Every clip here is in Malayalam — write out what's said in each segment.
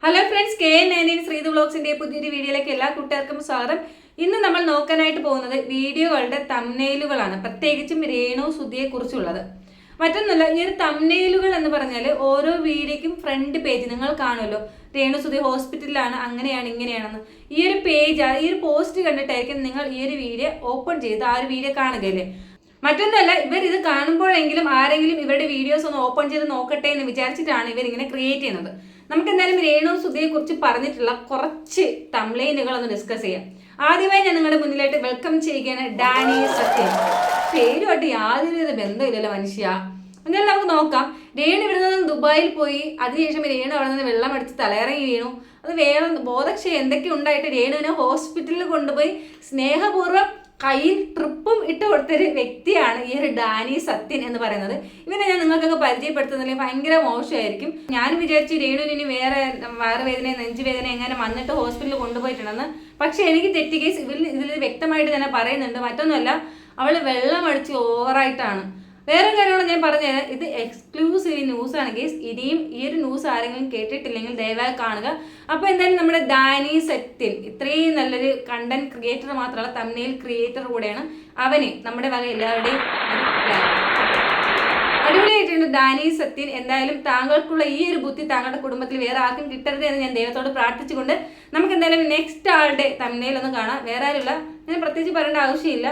ഹലോ ഫ്രണ്ട്സ്, KN19 ശ്രീതു വ്ലോഗ്സിന്റെ പുതിയൊരു വീഡിയോയിലേക്ക് എല്ലാ കൂട്ടുകാർക്കും സ്വാഗതം. ഇന്ന് നമ്മൾ നോക്കാനായിട്ട് പോകുന്നത് വീഡിയോകളുടെ തംബ്നെയിലുകളാണ്, പ്രത്യേകിച്ചും രേണു സുധിയെ കുറിച്ചുള്ളത്. മറ്റൊന്നുമല്ല, ഈ ഒരു തംബ്നെയിലുകൾ എന്ന് പറഞ്ഞാൽ ഓരോ വീഡിയോയ്ക്കും ഫ്രണ്ട് പേജ് നിങ്ങൾ കാണുമല്ലോ, രേണു സുധി ഹോസ്പിറ്റലിലാണ്, അങ്ങനെയാണ് ഇങ്ങനെയാണെന്ന്. ഈ ഒരു പേജ്, ഈ ഒരു പോസ്റ്റ് കണ്ടിട്ടായിരിക്കും നിങ്ങൾ ഈ ഒരു വീഡിയോ ഓപ്പൺ ചെയ്ത് ആ ഒരു വീഡിയോ കാണുകയല്ലേ. മറ്റൊന്നല്ല, ഇവർ ഇത് കാണുമ്പോഴെങ്കിലും ആരെങ്കിലും ഇവരുടെ വീഡിയോസ് ഒന്ന് ഓപ്പൺ ചെയ്ത് നോക്കട്ടെ എന്ന് വിചാരിച്ചിട്ടാണ് ഇവരിങ്ങനെ ക്രിയേറ്റ് ചെയ്യുന്നത്. നമുക്ക് എന്തായാലും രേണു സുധിയെ കുറിച്ച് പറഞ്ഞിട്ടുള്ള കുറച്ച് തംബ്നെയിലുകൾ ഒന്ന് ഡിസ്കസ് ചെയ്യാം. ആദ്യമായി ഞാൻ നിങ്ങളുടെ മുന്നിലായിട്ട് വെൽക്കം ചെയ്യുകയാണ് ഡാനി സത്യൻ. പേരുമായിട്ട് യാതൊരുവിധ ബന്ധമില്ലല്ലോ മനുഷ്യ. എന്നാലും നമുക്ക് നോക്കാം. രേണു ഇവിടെ നിന്ന് ദുബായിൽ പോയി, അതിനുശേഷം രേണു അവിടെ നിന്ന് വെള്ളം അടിച്ച് തലയിറങ്ങി വീണു. അത് വേറെ ബോധക്ഷയം എന്തൊക്കെ ഉണ്ടായിട്ട് രേണുവിനെ ഹോസ്പിറ്റലിൽ കൊണ്ടുപോയി സ്നേഹപൂർവ്വം കയ്യിൽ ട്രിപ്പും ഇട്ട് കൊടുത്തൊരു വ്യക്തിയാണ് ഈ ഒരു ഡാനി സത്യൻ എന്ന് പറയുന്നത്. ഇവനെ ഞാൻ നിങ്ങൾക്കൊക്കെ പരിചയപ്പെടുത്തുന്നില്ലെങ്കിൽ ഭയങ്കര മോശമായിരിക്കും. ഞാൻ വിചാരിച്ചു രേണുവിന് വേറെ വയറുവേദന, നെഞ്ചുവേദന എങ്ങനെ വന്നിട്ട് ഹോസ്പിറ്റലിൽ കൊണ്ടുപോയിട്ടുണ്ടെന്ന്. പക്ഷെ എനിക്ക് തെറ്റി കേസ് ഇതിൽ വ്യക്തമായിട്ട് തന്നെ പറയുന്നുണ്ട്. മറ്റൊന്നുമല്ല, അവള് വെള്ളം അടിച്ച് ഓവറായിട്ടാണ്. വേറെ കാര്യമാണ് ഞാൻ പറഞ്ഞുതരാം. ഇത് എക്സ്ക്ലൂസീവ് ന്യൂസാണ് കേസ്. ഇനിയും ഈ ഒരു ന്യൂസ് ആരെങ്കിലും കേട്ടിട്ടില്ലെങ്കിൽ ദയവായി കാണുക. അപ്പോൾ എന്തായാലും നമ്മുടെ ഡാനി സത്യൻ ഇത്രയും നല്ലൊരു കണ്ടന്റ് ക്രിയേറ്റർ മാത്രമല്ല, തംബ്നെയിൽ ക്രിയേറ്റർ കൂടെയാണ്. അവന് നമ്മുടെ വക എല്ലാവരുടെയും അടിപൊളിയായിട്ടുണ്ട് ഡാനി സത്യൻ. എന്തായാലും താങ്കൾക്കുള്ള ഈ ഒരു ബുദ്ധി താങ്കളുടെ കുടുംബത്തിൽ വേറെ ആർക്കും കിട്ടരുത് എന്ന് ഞാൻ ദൈവത്തോട് പ്രാർത്ഥിച്ചുകൊണ്ട് നമുക്ക് എന്തായാലും നെക്സ്റ്റ് ആളുടെ തംബ്നെയിൽ ഒന്ന് കാണാം. വേറെ ആരുമില്ല, ഞാൻ പ്രത്യേകിച്ച് പറയേണ്ട ആവശ്യമില്ല.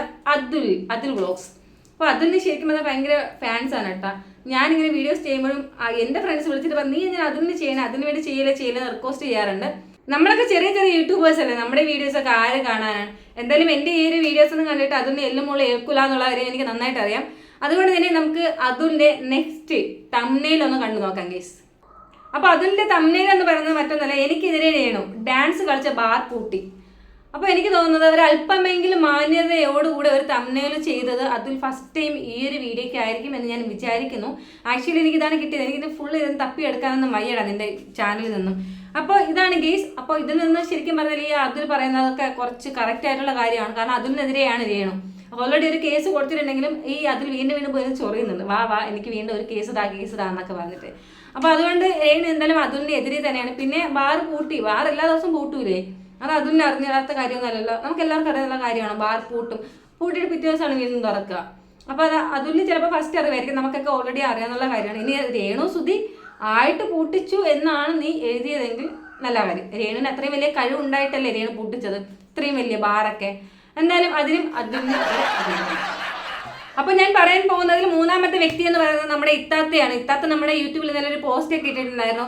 അതുൽ വ്ലോഗ്സ്. അപ്പോൾ അതുലിന് ശരിക്കും പറഞ്ഞാൽ ഭയങ്കര ഫാൻസാണ് കേട്ടോ. ഞാനിങ്ങനെ വീഡിയോസ് ചെയ്യുമ്പോഴും എൻ്റെ ഫ്രണ്ട്സ് വിളിച്ചിട്ട് പറഞ്ഞു, നീ ഞാൻ അതുലിന് ചെയ്യണം, അതിന് വേണ്ടി ചെയ്യലെന്ന് റിക്വസ്റ്റ് ചെയ്യാറുണ്ട്. നമ്മളൊക്കെ ചെറിയ ചെറിയ യൂട്യൂബേഴ്സ് അല്ലേ, നമ്മുടെ വീഡിയോസൊക്കെ ആര് കാണാനാണ്. എന്തായാലും എൻ്റെ ഈ ഒരു വീഡിയോസ് ഒന്നും കണ്ടിട്ട് അതിന് എല്ലാം മുകളിൽ ഏൽക്കില്ല എന്നുള്ള കാര്യം എനിക്ക് നന്നായിട്ട് അറിയാം. അതുകൊണ്ട് തന്നെ നമുക്ക് അതുലിൻ്റെ നെക്സ്റ്റ് തംബ്നെയിൽ ഒന്ന് കണ്ടു നോക്കാം കേസ്. അപ്പോൾ അതുലിൻ്റെ തംബ്നെയിൽ എന്ന് പറയുന്നത് മറ്റൊന്നല്ല, എനിക്കെതിരെ രേണു ഡാൻസ് കളിച്ച ബാർ പൂട്ടി. അപ്പോൾ എനിക്ക് തോന്നുന്നത് ഒരു അല്പമെങ്കിലും മാന്യതയോടുകൂടെ ഒരു തംബ്നെയിൽ ചെയ്തത് അതിൽ ഫസ്റ്റ് ടൈം ഈ ഒരു വീഡിയോയ്ക്ക് ആയിരിക്കും എന്ന് ഞാൻ വിചാരിക്കുന്നു. ആക്ച്വലി എനിക്കിതാണ് കിട്ടിയത്. എനിക്കിത് ഫുള്ള് ഇതിന് തപ്പിയെടുക്കാനൊന്നും വയ്യടാ നിൻ്റെ ചാനലിൽ നിന്നും. അപ്പോൾ ഇതാണ് കേസ്. അപ്പോൾ ഇതിൽ നിന്ന് ശരിക്കും പറഞ്ഞാൽ ഈ അതിൽ പറയുന്നതൊക്കെ കുറച്ച് കറക്റ്റ് ആയിട്ടുള്ള കാര്യമാണ്. കാരണം അതിനെതിരെയാണ് രേണു. ഓൾറെഡി ഒരു കേസ് കൊടുത്തിട്ടുണ്ടെങ്കിലും ഈ അതിൽ വീണ്ടും പോയി ചൊറിയുന്നുണ്ട്, വാ എനിക്ക് വീണ്ടും ഒരു കേസ് ഇതാ എന്നൊക്കെ പറഞ്ഞിട്ട്. അപ്പോൾ അതുകൊണ്ട് രേണു എന്തായാലും അതിൻ്റെ എതിരെ തന്നെയാണ്. പിന്നെ ബാർ പൂട്ടി, ബാർ എല്ലാ ദിവസവും പൂട്ടൂലേ, അത് അതിന് അറിഞ്ഞിടാത്ത കാര്യമൊന്നുമല്ലല്ലോ, നമുക്ക് എല്ലാവർക്കും അറിയാനുള്ള കാര്യമാണ്. ബാർ പൂട്ടിയിട്ട് പിറ്റേ ദിവസമാണ് വീണ്ടും തുറക്കുക. അപ്പോൾ അതിൽ ചിലപ്പോൾ ഫസ്റ്റ് അറിവായിരിക്കും, നമുക്കൊക്കെ ഓൾറെഡി അറിയാനുള്ള കാര്യമാണ്. ഇനി രേണു സുധി ആയിട്ട് പൂട്ടിച്ചു എന്നാണ് നീ എഴുതിയതെങ്കിൽ നല്ല കാര്യം. രേണുവിന് അത്രയും വലിയ കഴിവുണ്ടായിട്ടല്ലേ രേണു പൂട്ടിച്ചത്, ഇത്രയും വലിയ ബാറൊക്കെ. എന്തായാലും അതിന് അപ്പോൾ ഞാൻ പറയാൻ പോകുന്നതിൽ മൂന്നാമത്തെ വ്യക്തി എന്ന് പറയുന്നത് നമ്മുടെ ഇത്താത്തയാണ്. ഇത്താത്ത നമ്മുടെ യൂട്യൂബിൽ നല്ലൊരു പോസ്റ്റൊക്കെ ഇട്ടിട്ടുണ്ടായിരുന്നു.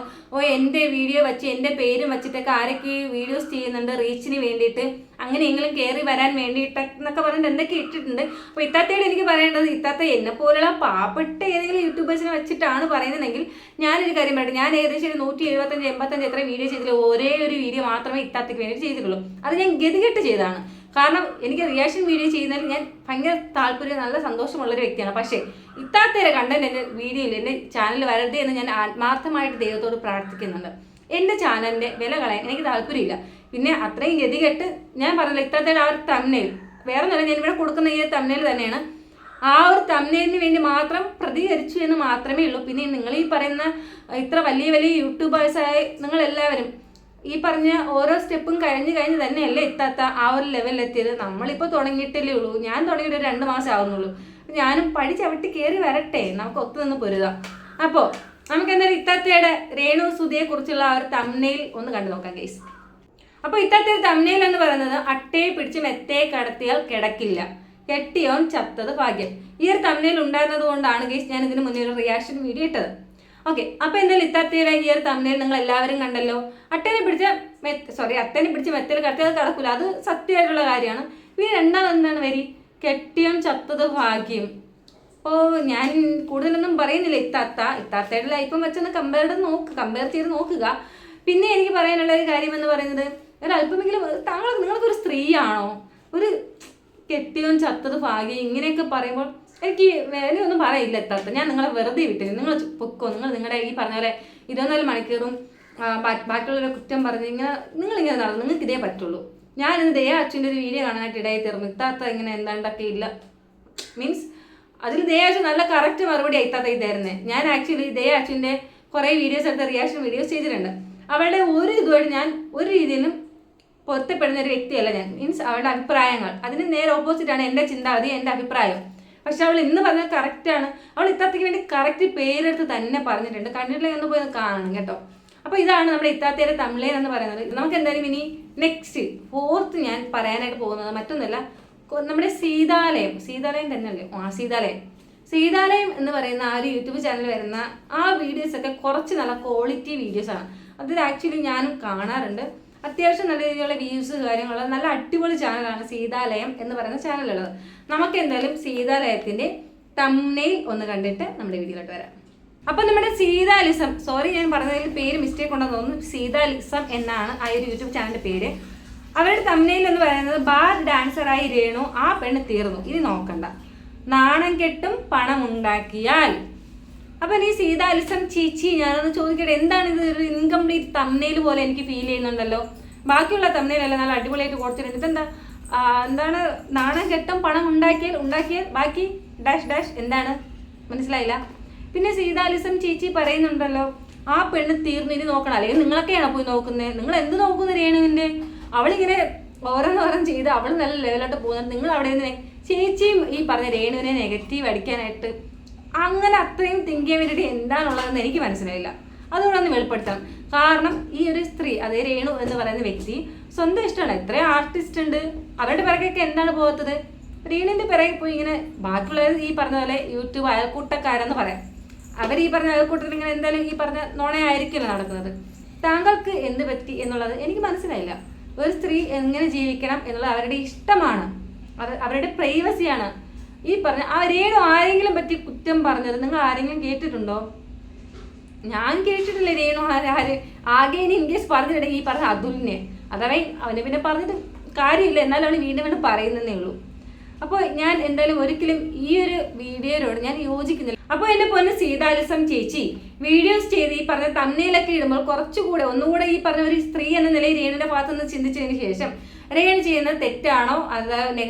എൻ്റെ വീഡിയോ വെച്ച് എൻ്റെ പേരും വെച്ചിട്ടൊക്കെ ആരൊക്കെ വീഡിയോസ് ചെയ്യുന്നുണ്ട് റീച്ചിന് വേണ്ടിയിട്ട്, അങ്ങനെയെങ്കിലും കയറി വരാൻ വേണ്ടിയിട്ട് എന്നൊക്കെ പറഞ്ഞിട്ട് എന്തൊക്കെ ഇട്ടിട്ടുണ്ട്. അപ്പോൾ ഇത്താത്തയോട് എനിക്ക് പറയേണ്ടത്, ഇത്താത്ത എന്നെ പോലുള്ള പാവപ്പെട്ട ഏതെങ്കിലും യൂട്യൂബേഴ്സിനെ വെച്ചിട്ടാണ് പറയുന്നതെങ്കിൽ ഞാനൊരു കാര്യം പറയട്ടെ, ഞാൻ ഏകദേശം ഒരു 175-85 എത്ര വീഡിയോ ചെയ്തില്ല, ഒരേ ഒരു വീഡിയോ മാത്രമേ ഇത്താത്തയ്ക്ക് വേണ്ടി ചെയ്തിട്ടുള്ളൂ. അത് ഞാൻ ഗതികെട്ട് ചെയ്തതാണ്. കാരണം എനിക്ക് റിയാക്ഷൻ വീഡിയോ ചെയ്യുന്നതിൽ ഞാൻ ഭയങ്കര താല്പര്യം, നല്ല സന്തോഷമുള്ളൊരു വ്യക്തിയാണ്. പക്ഷേ ഇത്താത്തയുടെ കണ്ടന്റ് എൻ്റെ വീഡിയോയിൽ എൻ്റെ ചാനലിൽ വരരുത് എന്ന് ഞാൻ ആത്മാർത്ഥമായിട്ട് ദൈവത്തോട് പ്രാർത്ഥിക്കുന്നുണ്ട്. എൻ്റെ ചാനലിൻ്റെ വില കളയാൻ എനിക്ക് താല്പര്യമില്ല. പിന്നെ അത്രയും ഗതികെട്ട് ഞാൻ പറഞ്ഞില്ല, ഇത്താത്തയുടെ ആ ഒരു തംബ്നെയിൽ വേറെ ഒന്നുമല്ല, ഞാൻ ഇവിടെ കൊടുക്കുന്ന ഈ തംബ്നെയിൽ തന്നെയാണ്. ആ ഒരു തംബ്നെയിലിന് വേണ്ടി മാത്രം പ്രതികരിച്ചു എന്ന് മാത്രമേ ഉള്ളൂ. പിന്നെ നിങ്ങൾ ഈ പറയുന്ന ഇത്ര വലിയ വലിയ യൂട്യൂബേഴ്സായി നിങ്ങളെല്ലാവരും ഈ പറഞ്ഞ ഓരോ സ്റ്റെപ്പും കഴിഞ്ഞ് തന്നെയല്ലേ ഇത്താത്ത ആ ഒരു ലെവലിലെത്തിയത്. നമ്മളിപ്പോൾ തുടങ്ങിയിട്ടല്ലേ ഉള്ളൂ. ഞാൻ തുടങ്ങിയിട്ട് ഒരു 2 മാസം ആവുന്നുള്ളൂ. ഞാനും ചവിട്ടി കയറി വരട്ടെ, നമുക്ക് ഒത്തുനിന്ന് പൊരുതാം. അപ്പോൾ നമുക്ക് എന്തായാലും ഇത്താത്തയുടെ രേണു സുധിയെ കുറിച്ചുള്ള ആ ഒരു തംബ്നെയിൽ ഒന്ന് കണ്ടു നോക്കാം കേസ്. അപ്പോൾ ഇത്താത്തയുടെ തംബ്നെയിൽ എന്ന് പറയുന്നത്, അട്ടയെ പിടിച്ച് മെത്തയെ കടത്തിയാൽ കിടക്കില്ല, കെട്ടിയോൻ ചത്തത് ഭാഗ്യം. ഈ ഒരു തംബ്നെയിൽ ഉണ്ടായിരുന്നത് കൊണ്ടാണ് കേസ് ഞാൻ ഇതിന് മുന്നേ ഒരു റിയാക്ഷൻ വീഡിയോ ഇട്ടത്. ഓക്കെ, അപ്പോൾ എന്തായാലും ഇത്താത്തയുടെ ഈ ഒരു തംബ്നെയിൽ നിങ്ങൾ എല്ലാവരും കണ്ടല്ലോ. അട്ടനെ പിടിച്ച് മെത്തയിൽ കടത്തിയത് കിടക്കില്ല, അത് സത്യമായിട്ടുള്ള കാര്യമാണ്. പിന്നെ രണ്ടാമതെന്താണ് വരി, കെട്ടിയോൻ ചത്തത് ഭാഗ്യം. അപ്പോൾ ഞാൻ കൂടുതലൊന്നും പറയുന്നില്ല. ഇത്താത്തയുടെ ലൈഫും വെച്ചൊന്ന് കമ്പയർ ചെയ്ത് നോക്കുക. പിന്നെ എനിക്ക് പറയാനുള്ള ഒരു കാര്യം എന്ന് പറയുന്നത്, ഒരല്പമെങ്കിലും നിങ്ങൾക്കൊരു സ്ത്രീയാണോ, ഒരു കെട്ടിയോൻ ചത്തത് ഭാഗ്യം ഇങ്ങനെയൊക്കെ പറയുമ്പോൾ എനിക്ക് വേലയൊന്നും പറയില്ല ഇത്താത്ത. ഞാൻ നിങ്ങളെ വെറുതെ വിട്ടില്ല, നിങ്ങൾ പൊക്കോ, നിങ്ങളുടെ ഈ പറഞ്ഞ പോലെ 24 മണിക്കൂറും ബാക്കിയുള്ളവരെ കുറ്റം പറഞ്ഞ് നിങ്ങളിങ്ങനെ നടന്നു, നിങ്ങൾക്ക് ഇതേ പറ്റുള്ളൂ. ഞാനിന്ന് ദയ അച്ഛൻ്റെ ഒരു വീഡിയോ കാണാനായിട്ട് ഇടയായി തീർന്നു. ഇത്താത്ത ഇങ്ങനെ എന്താണ്ടൊക്കെ ഇല്ല, മീൻസ് അതിൽ ദയ അച്ഛൻ നല്ല കറക്റ്റ് മറുപടി ഇത്താത്ത ഇതായിരുന്നേ. ഞാൻ ആക്ച്വലി ദയ അച്ഛൻ്റെ കുറേ വീഡിയോസ് എടുത്ത് റിയാക്ഷൻ വീഡിയോസ് ചെയ്തിട്ടുണ്ട്. അവളുടെ ഒരു ഇതുമായിട്ട് ഞാൻ ഒരു രീതിയിലും പൊരുത്തപ്പെടുന്ന ഒരു വ്യക്തിയല്ല ഞാൻ. മീൻസ് അവളുടെ അഭിപ്രായങ്ങൾ അതിന് നേരെ ഓപ്പോസിറ്റാണ് എൻ്റെ ചിന്താഗതി, എൻ്റെ അഭിപ്രായം. പക്ഷെ അവൾ ഇന്ന് പറഞ്ഞത് കറക്റ്റാണ്. അവൾ ഇത്താത്തയ്ക്ക് വേണ്ടി കറക്റ്റ് പേരെടുത്ത് തന്നെ പറഞ്ഞിട്ടുണ്ട്. കണ്ടിട്ടില്ലെങ്കിൽ ഒന്ന് പോയി കാണണം കേട്ടോ. അപ്പോൾ ഇതാണ് നമ്മുടെ ഇത്താത്തയുടെ തമിഴൻ എന്ന് പറയുന്നത്. നമുക്ക് എന്തായാലും ഇനി നെക്സ്റ്റ് 4th ഞാൻ പറയാനായിട്ട് പോകുന്നത് മറ്റൊന്നുമല്ല, നമ്മുടെ സീതാലയം തന്നെയല്ലേ, സീതാലയം എന്ന് പറയുന്ന ആ ഒരു യൂട്യൂബ് ചാനലിൽ വരുന്ന ആ വീഡിയോസൊക്കെ കുറച്ച് നല്ല ക്വാളിറ്റി വീഡിയോസാണ്. അതിൽ ആക്ച്വലി ഞാനും കാണാറുണ്ട്. അത്യാവശ്യം നല്ല രീതിയിലുള്ള വ്യൂസ് കാര്യങ്ങളുള്ള നല്ല അടിപൊളി ചാനലാണ് സീതാലയം എന്ന് പറയുന്ന ചാനലുള്ളത്. നമുക്ക് എന്തായാലും സീതാലയത്തിൻ്റെ തംബ്നെയിൽ ഒന്ന് കണ്ടിട്ട് നമ്മുടെ വീഡിയോയിലോട്ട് വരാം. അപ്പം നമ്മുടെ സീതാലിസം, സോറി ഞാൻ പറഞ്ഞതിൽ പേര് മിസ്റ്റേക്ക് ഉണ്ടെന്ന് തോന്നുന്നു, സീതാലിസം എന്നാണ് ആ ഒരു യൂട്യൂബ് ചാനലിൻ്റെ പേര്. അവരുടെ തംബ്നെയിൽ എന്ന് പറയുന്നത് ബാർ ഡാൻസറായി രേണു ആ പെണ്ണ് തീർന്നു, ഇനി നോക്കണ്ട, നാണം കെട്ടും പണം ഉണ്ടാക്കിയാൽ. അപ്പം ഈ സീതാലിസം ചീച്ചി ഞാനൊന്ന് ചോദിക്കട്ടെ, എന്താണ് ഇത് ഒരു ഇൻകംപ്ലീറ്റ് തംബ്നെയിൽ പോലെ എനിക്ക് ഫീൽ ചെയ്യുന്നുണ്ടല്ലോ. ബാക്കിയുള്ള തംബ്നെയിലെല്ലാം നല്ല അടിപൊളിയായിട്ട് കൊടുത്തിട്ടുണ്ട്. ഇതെന്താ എന്താണ് നാണം കെട്ടും പണം ഉണ്ടാക്കിയാൽ ബാക്കി ഡാഷ് ഡാഷ് എന്താണ് മനസ്സിലായില്ല. പിന്നെ സീതാലിസം ചീച്ചി പറയുന്നുണ്ടല്ലോ ആ പെണ്ണ് തീർന്നു, ഇനി നോക്കണം. അല്ലെങ്കിൽ നിങ്ങളൊക്കെയാണോ പോയി നോക്കുന്നത്? നിങ്ങൾ എന്ത് നോക്കുന്നത് രേണുവിൻ്റെ? അവളിങ്ങനെ ഓരോന്നോരം ചെയ്ത് അവൾ നല്ല ലെവലോട്ട് പോകുന്നത്, നിങ്ങൾ അവിടെ നിന്ന് ചേച്ചിയും ഈ പറഞ്ഞ രേണുവിനെ നെഗറ്റീവ് അടിക്കാനായിട്ട് അങ്ങനെ അത്രയും തിങ്ക് ചെയ്യാൻ വേണ്ടിയിട്ട് എന്താണുള്ളതെന്ന് എനിക്ക് മനസ്സിലായില്ല. അതുകൊണ്ട് ഒന്ന് വെളിപ്പെടുത്തണം. കാരണം ഈ ഒരു സ്ത്രീ, അതേ രേണു എന്ന് പറയുന്ന വ്യക്തി സ്വന്തം ഇഷ്ടമാണ്. ഇത്രയും ആർട്ടിസ്റ്റ് ഉണ്ട്, അവരുടെ പിറകൊക്കെ എന്താണ് പോകാത്തത്? രേണുവിൻ്റെ പിറകെ പോയി ഇങ്ങനെ ബാക്കിയുള്ളത് ഈ പറഞ്ഞ പോലെ യൂട്യൂബ് അയൽക്കൂട്ടക്കാരെന്ന് പറയാം. അവർ ഈ പറഞ്ഞ അയൽക്കൂട്ടത്തിൽ ഇങ്ങനെ എന്തായാലും ഈ പറഞ്ഞ നുണയായിരിക്കുമല്ലോ നടക്കുന്നത്. താങ്കൾക്ക് എന്ത് പറ്റി എന്നുള്ളത് എനിക്ക് മനസ്സിലായില്ല. ഒരു സ്ത്രീ എങ്ങനെ ജീവിക്കണം എന്നുള്ളത് അവരുടെ ഇഷ്ടമാണ്, അത് അവരുടെ പ്രൈവസിയാണ്. ഈ പറഞ്ഞ ആ രേണു ആരെങ്കിലും പറ്റി കുറ്റം പറഞ്ഞത് നിങ്ങൾ ആരെങ്കിലും കേട്ടിട്ടുണ്ടോ? ഞാൻ കേട്ടിട്ടില്ല. രേണു ആകെ ഇനി ഇൻകേസ് പറഞ്ഞിട്ടുണ്ടെങ്കിൽ ഈ പറഞ്ഞ അതുലിനെ, അഥവാ അവനെ പിന്നെ പറഞ്ഞിട്ട് കാര്യമില്ല, എന്നാലും അവൾ വീണ്ടും വീണ്ടും പറയുന്നതേ ഉള്ളൂ. അപ്പോൾ ഞാൻ എന്തായാലും ഒരിക്കലും ഈ ഒരു വീഡിയോയോട് ഞാൻ യോജിക്കുന്നില്ല. അപ്പോൾ എൻ്റെ പൊന്ന് സീതാലിസം ചേച്ചി വീഡിയോസ് ചെയ്ത് ഈ പറഞ്ഞ തംബ്നെയിലൊക്കെ ഇടുമ്പോൾ കുറച്ചുകൂടെ ഒന്നുകൂടെ ഈ പറഞ്ഞ ഒരു സ്ത്രീ എന്ന നിലയിൽ രേണുവിൻ്റെ ഭാഗത്തുനിന്ന് ചിന്തിച്ചതിന് ശേഷം രേണു ചെയ്യുന്നത് തെറ്റാണോ അത്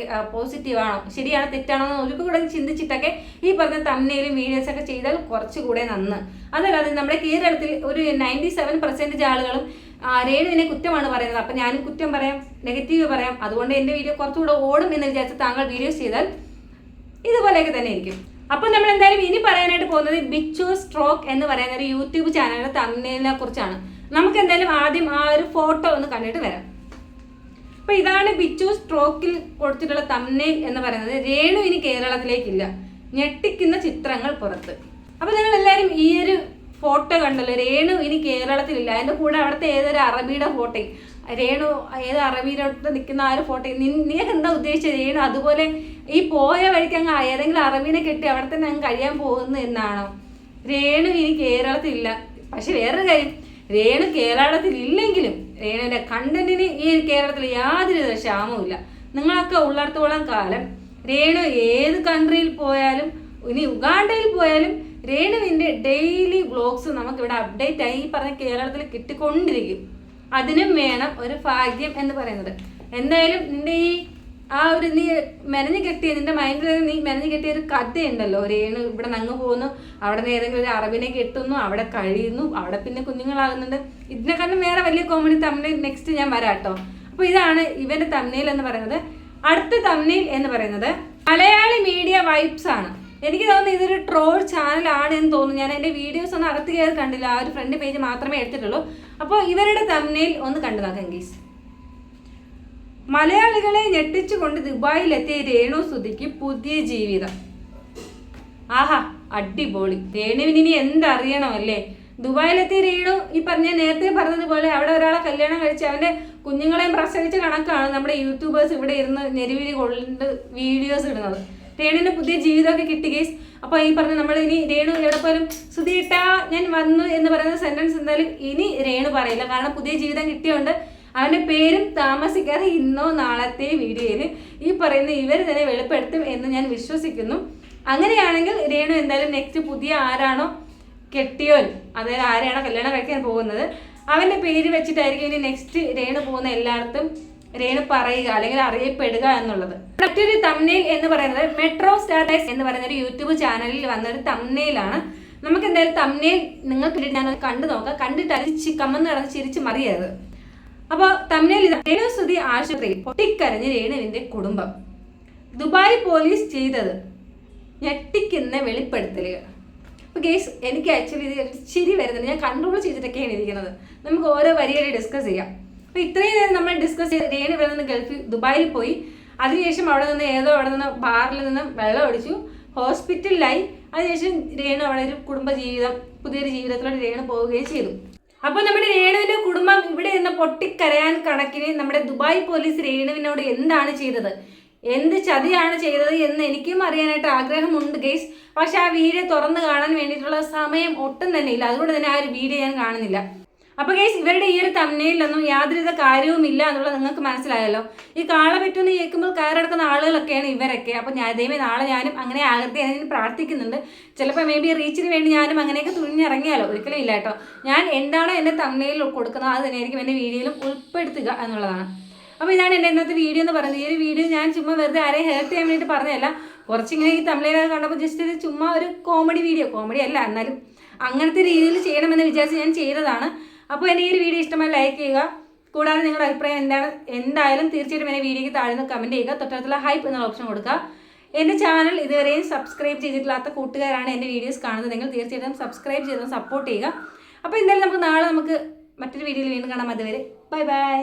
പോസിറ്റീവാണോ ശരിയാണോ തെറ്റാണോ എന്ന് ഒരു കൂടെ ചിന്തിച്ചിട്ടൊക്കെ ഈ പറഞ്ഞ തംബ്നെയിലും വീഡിയോസൊക്കെ ചെയ്താൽ കുറച്ചുകൂടെ നന്ന്. അതല്ലാതെ നമ്മുടെ കേരളത്തിൽ ഒരു 97% ആളുകളും രേണുവിനെ കുറ്റമാണ് പറയുന്നത്. അപ്പം ഞാനും കുറ്റം പറയാം, നെഗറ്റീവ് പറയാം. അതുകൊണ്ട് എൻ്റെ വീഡിയോ കുറച്ചുകൂടെ ഓടും എന്ന് വിചാരിച്ച് താങ്കൾ വീഡിയോസ് ചെയ്താൽ ഇതുപോലെയൊക്കെ തന്നെ ഇരിക്കും. അപ്പം നമ്മൾ എന്തായാലും ഇനി പറയാനായിട്ട് പോകുന്നത് ബിച്ചു സ്ട്രോക്ക് എന്ന് പറയുന്ന ഒരു യൂട്യൂബ് ചാനലിൻ്റെ തംബ്നെയിലിനെ കുറിച്ചാണ്. നമുക്ക് എന്തായാലും ആദ്യം ആ ഒരു ഫോട്ടോ ഒന്ന് കണ്ടിട്ട് വരാം. അപ്പോൾ ഇതാണ് ബിച്ചു സ്ട്രോക്കിൽ കൊടുത്തിട്ടുള്ള തംബ്നെയിൽ എന്ന് പറയുന്നത്. രേണു ഇനി കേരളത്തിലേക്കില്ല, ഞെട്ടിക്കുന്ന ചിത്രങ്ങൾ പുറത്ത്. അപ്പോൾ നിങ്ങൾ എല്ലാവരും ഈ ഒരു ഫോട്ടോ കണ്ടല്ലോ, രേണു ഇനി കേരളത്തിലില്ല. അതിൻ്റെ കൂടെ അവിടുത്തെ ഏതൊരു അറബിയുടെ ഫോട്ടോയും, രേണു ഏത് അറബിയിലോട്ട് നിൽക്കുന്ന ആ ഒരു ഫോട്ടോയും നീക്ക് എന്താ ഉദ്ദേശിച്ചത്? രേണു അതുപോലെ ഈ പോയ വഴിക്ക് അങ്ങ് ഏതെങ്കിലും അറബീനെ കെട്ടി അവിടെ തന്നെ അങ്ങ് കഴിയാൻ പോകുന്നു എന്നാണോ? രേണു ഇനി കേരളത്തിലില്ല. പക്ഷെ വേറൊരു കാര്യം, രേണു കേരളത്തിലില്ലെങ്കിലും രേണുവിൻ്റെ കണ്ടന്റിന് ഈ കേരളത്തിൽ യാതൊരു ക്ഷാമവുമില്ല. നിങ്ങളൊക്കെ ഉള്ളിടത്തോളം കാലം രേണു ഏത് കൺട്രിയിൽ പോയാലും, ഇനി ഉഗാണ്ടയിൽ പോയാലും രേണുവിൻ്റെ ഡെയിലി വ്ളോഗ്സ് നമുക്കിവിടെ അപ്ഡേറ്റ് ആയി ഈ പറഞ്ഞ കേരളത്തിൽ കിട്ടിക്കൊണ്ടിരിക്കും. അതിനും വേണം ഒരു ഭാഗ്യം എന്ന് പറയുന്നത്. എന്തായാലും നിന്റെ ഈ ആ ഒരു നീ മെനഞ്ഞു കെട്ടിയ നിന്റെ മൈൻഡിൽ നീ മെനഞ്ഞു കെട്ടിയ ഒരു കഥയുണ്ടല്ലോ, രേണു ഇവിടെ നങ്ങ് പോകുന്നു, അവിടെ നിന്ന് ഏതെങ്കിലും ഒരു അറബിനെ കെട്ടുന്നു, അവിടെ കഴിയുന്നു, അവിടെ പിന്നെ കുഞ്ഞുങ്ങളാകുന്നുണ്ട്. ഇതിനെക്കാളും വേറെ വലിയ കോമഡി തംബ്നെയിൽ നെക്സ്റ്റ് ഞാൻ വരാം കേട്ടോ. അപ്പോൾ ഇതാണ് ഇവൻ്റെ തംബ്നെയിൽ എന്ന് പറയുന്നത്. അടുത്ത തംബ്നെയിൽ എന്ന് പറയുന്നത് മലയാളി മീഡിയ വൈബ്സ് ആണ്. എനിക്ക് തോന്നുന്നു ഇതൊരു ട്രോൾ ചാനലാണ് എന്ന് തോന്നുന്നു. ഞാൻ എൻ്റെ വീഡിയോസ് ഒന്നും അകത്ത് കയറി കണ്ടില്ല, ആ ഒരു ഫ്രണ്ട് പേജ് മാത്രമേ എടുത്തിട്ടുള്ളൂ. അപ്പോൾ ഇവരുടെ തംബ്നെയിൽ ഒന്ന് കണ്ടു നോക്കാം ഗീസ്. മലയാളികളെ ഞെട്ടിച്ചുകൊണ്ട് ദുബായിലെത്തിയ രേണു സുധിക്ക് പുതിയ ജീവിതം. ആഹാ, അടിപൊളി. രേണുവിന് ഇനി എന്തറിയണം അല്ലേ? ദുബായിലെത്തിയ രേണു ഈ നേരത്തെ പറഞ്ഞതുപോലെ അവിടെ ഒരാളെ കല്യാണം കഴിച്ച് അവൻ്റെ കുഞ്ഞുങ്ങളെയും പ്രസവിച്ച കണക്കാണ് നമ്മുടെ യൂട്യൂബേഴ്സ് ഇവിടെ ഇരുന്ന് ഞെരുവിരി കൊണ്ട് വീഡിയോസ് ഇടുന്നത്. രേണുവിന് പുതിയ ജീവിതമൊക്കെ കിട്ടി ഗേസ്. അപ്പോൾ ഈ നമ്മൾ ഇനി രേണു എവിടെ പോലും സുധീട്ടാ ഞാൻ വന്നു എന്ന് പറയുന്ന സെൻറ്റൻസ് എന്തായാലും ഇനി രേണു പറയില്ല. കാരണം പുതിയ ജീവിതം കിട്ടിയോണ്ട് അവൻ്റെ പേരും താമസിക്കാതെ ഇന്നോ നാളത്തെ വീഡിയോയിൽ ഈ പറയുന്ന ഇവർ തന്നെ വെളിപ്പെടുത്തും എന്ന് ഞാൻ വിശ്വസിക്കുന്നു. അങ്ങനെയാണെങ്കിൽ രേണു എന്തായാലും നെക്സ്റ്റ് പുതിയ ആരാണോ കെട്ടിയോൻ, അതായത് ആരെയാണോ കല്യാണം കഴിക്കാൻ പോകുന്നത് അവൻ്റെ പേര് വെച്ചിട്ടായിരിക്കും ഇനി നെക്സ്റ്റ് രേണു പോകുന്ന എല്ലായിടത്തും രേണു പറയുക അല്ലെങ്കിൽ അറിയപ്പെടുക എന്നുള്ളത്. മറ്റൊരു തംബ്നെയിൽ എന്ന് പറയുന്നത് മെട്രോ സ്റ്റാർട്ടൈസ് എന്ന് പറയുന്ന ഒരു യൂട്യൂബ് ചാനലിൽ വന്നൊരു തംബ്നെയിലാണ്. നമുക്ക് എന്തായാലും തമ്മിൽ നിങ്ങൾക്ക് ഞാൻ കണ്ടു നോക്കാം, കണ്ടിട്ട് അരിച്ച് കമ്മന്ന് കിടന്ന് ചിരിച്ച് മറിയരുത്. അപ്പോൾ തമ്മിൽ രേണുസുതി ആശുപത്രിയിൽ പൊട്ടിക്കരഞ്ഞ് രേണുവിന്റെ കുടുംബം. ദുബായ് പോലീസ് ചെയ്തത് ഞെട്ടിക്കുന്ന വെളിപ്പെടുത്തലുകൾ. അപ്പോൾ ഗേസ് എനിക്ക് ആക്ച്വലി ഇത് ചിരി വരുന്നുണ്ട്, ഞാൻ കൺട്രോൾ ചെയ്തിട്ടൊക്കെയാണ് ഇരിക്കുന്നത്. നമുക്ക് ഓരോ വരിയായി ഡിസ്കസ് ചെയ്യാം. അപ്പോൾ ഇത്രയും നേരം നമ്മൾ ഡിസ്കസ് ചെയ്ത് രേണു ഇവിടെ നിന്ന് ദുബായിൽ പോയി, അതിനുശേഷം അവിടെ നിന്ന് ബാറിൽ നിന്ന് വെള്ളം അടിച്ചു, ഹോസ്പിറ്റലിലായി. അതിനുശേഷം രേണു അവിടെ ഒരു കുടുംബജീവിതം, പുതിയൊരു ജീവിതത്തിലോട്ട് രേണു പോവുകയും ചെയ്തു. അപ്പോൾ നമ്മുടെ രേണുവിന്റെ കുടുംബം ഇവിടെ നിന്ന് പൊട്ടിക്കരയാൻ കണക്കിന് നമ്മുടെ ദുബായ് പോലീസ് രേണുവിനോട് എന്താണ് ചെയ്തത്, എന്ത് ചതിയാണ് ചെയ്തത് എന്ന് എനിക്കും അറിയാനായിട്ട് ആഗ്രഹമുണ്ട് ഗൈസ്. പക്ഷെ ആ വീഡിയോ തുറന്ന് കാണാൻ വേണ്ടിയിട്ടുള്ള സമയം ഒട്ടും തന്നെ ഇല്ല, അതുകൊണ്ട് തന്നെ ആ ഒരു വീഡിയോ ഞാൻ കാണുന്നില്ല. അപ്പോൾ ഗൈസ് ഇവരുടെ ഈ ഒരു തമ്മിലൊന്നും യാതൊരുവിധ കാര്യവുമില്ല എന്നുള്ളത് നിങ്ങൾക്ക് മനസ്സിലായല്ലോ. ഈ കാള പറ്റുമെന്ന് കേൾക്കുമ്പോൾ കയറെടുക്കുന്ന ആളുകളൊക്കെയാണ് ഇവരൊക്കെ. അപ്പോൾ നാളെ ഞാനും അങ്ങനെ ആകട്ടെ എന്ന് പ്രാർത്ഥിക്കുന്നുണ്ട്. ചിലപ്പോൾ മേ ബി റീച്ചിന് വേണ്ടി ഞാനും അങ്ങനെയൊക്കെ തുണിഞ്ഞിറങ്ങിയാലോ, ഒരിക്കലും ഇല്ല കേട്ടോ. ഞാൻ എന്താണോ എൻ്റെ തമ്മിലിൽ കൊടുക്കുന്നത് അത് തന്നെയായിരിക്കും എൻ്റെ വീഡിയോയിലും ഉൾപ്പെടുത്തുക എന്നുള്ളതാണ്. അപ്പോൾ ഇതാണ് എൻ്റെ ഇന്നത്തെ വീഡിയോ എന്ന് പറയുന്നത്. ഈ ഒരു വീഡിയോ ഞാൻ ചുമ്മാ വെറുതെ ആരെയും ഹെൽപ്പ് ചെയ്യാൻ വേണ്ടിയിട്ട് പറഞ്ഞതല്ല, കുറച്ചിങ്ങനെ ഈ തമിഴിലൊക്കെ കണ്ടപ്പോൾ ജസ്റ്റ് ഇത് ചുമ്മാ ഒരു കോമഡി വീഡിയോ, കോമഡി അല്ല എന്നാലും അങ്ങനത്തെ രീതിയിൽ ചെയ്യണമെന്ന് വിചാരിച്ച് ഞാൻ ചെയ്തതാണ്. അപ്പോൾ എൻ്റെ ഈ ഒരു വീഡിയോ ഇഷ്ടമായി ലൈക്ക് ചെയ്യുക. കൂടാതെ നിങ്ങളുടെ അഭിപ്രായം എന്തായാലും തീർച്ചയായിട്ടും എൻ്റെ വീഡിയോയ്ക്ക് താഴ്ന്ന് കമൻറ്റ് ചെയ്യുക. തൊട്ടടുത്തുള്ള ഹൈപ്പ് എന്നുള്ള ഓപ്ഷൻ കൊടുക്കുക. എൻ്റെ ചാനൽ ഇതുവരെയും സബ്സ്ക്രൈബ് ചെയ്തിട്ടില്ലാത്ത കൂട്ടുകാരാണ് എൻ്റെ വീഡിയോസ് കാണുന്നത്, നിങ്ങൾ തീർച്ചയായിട്ടും സബ്സ്ക്രൈബ് ചെയ്ത് സപ്പോർട്ട് ചെയ്യുക. അപ്പോൾ എന്തായാലും നാളെ നമുക്ക് മറ്റൊരു വീഡിയോയിൽ വീണ്ടും കാണാം. അതുവരെ ബൈ ബൈ.